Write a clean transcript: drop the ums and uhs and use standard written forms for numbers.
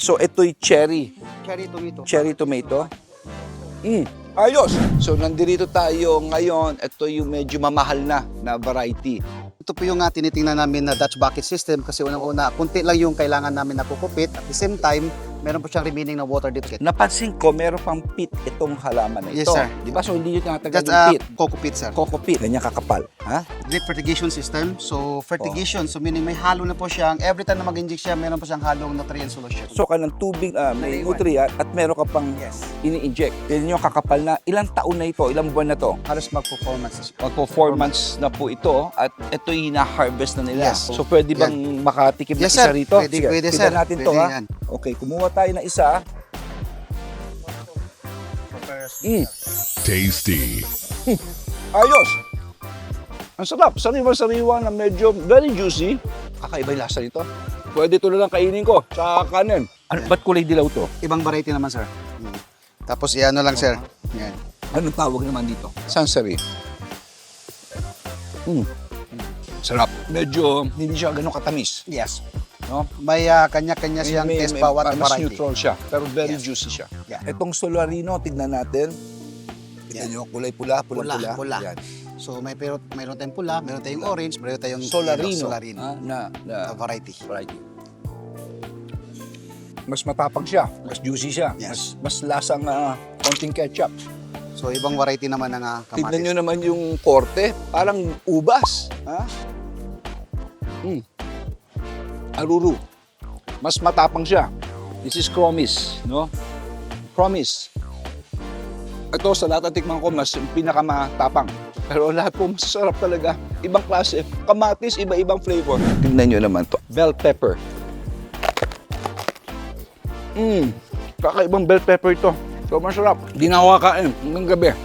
So, ito'y cherry. Cherry tomato. Cherry tomato. Ayos! So, nandito tayo ngayon. Ito yung medyo mamahal na variety. Ito po yung tinitingnan namin na Dutch bucket system kasi unang-una, kunti lang yung kailangan namin na kukupit. At the same time, meron po siyang remaining na water dip kit. Napansin ko, meron pang pit itong halaman na ito. Yes, sir. Di ba? So, hindi nyo tinatagal That's yung pit. coco pit, sir. Coco pit. Ganyan kakapal. Ha? Drip fertigation system. So, fertigation. So, meaning may halo na po siyang, every time na mag-inject siya, meron po siyang halong nutrient solution. So, ka ng tubig, may Naiwan. nutrient at meron ka pang Yes. ini-inject. Yan yung kakapal na. Ilang taon na ito? Ilang buwan na to? Halos mag-performance. Magpo 4 months na po ito at ito yung na-harvest na nila. Yes. So, pwede bang makatikim ng Yes, isa sir. rito? Pwede, Sige, pwede, tignan sir. natin to, Pwede ha? yan. Okay, kumuha tayo ng isa. Tasty. Ayos! Ang sarap. Sariwa-sariwa na medyo very juicy. Kakaiba yung lasa nito. Pwede ito na lang kainin ko sa kanin. Ano, ba't kulay dilaw to? Ibang variety naman, sir. Tapos, iano lang, sir. Yan. Anong tawag naman dito? Sansari. Sarap. Medyo hindi siya ganun katamis. Yes. No? May kanya-kanya siyang taste bawat mas variety. neutral siya, pero very Yes. juicy siya. Yeah. Itong Solarino, tignan natin. Tignan nyo, kulay pula, Pula. Yan. So, mayroon tayong pula, meron tayong orange, meron tayong Solarino. Solarino. Na Variety. variety. Mas matapang siya, mas juicy siya, Yes. mas lasang konting ketchup. So, ibang variety naman ng kamatis. Tignan nyo naman yung korte, parang ubas. Ha? Aruru. Mas matapang siya. This is Promise, no? Promise. Ito sa lahat ng tikman ko, mas pinakamatapang. Pero lahat po masasarap talaga. Ibang klase. Kamatis, iba-ibang flavor. Tignan nyo naman to. Bell pepper. Kakaibang bell pepper ito. So masarap. Di na ako kakain hanggang gabi.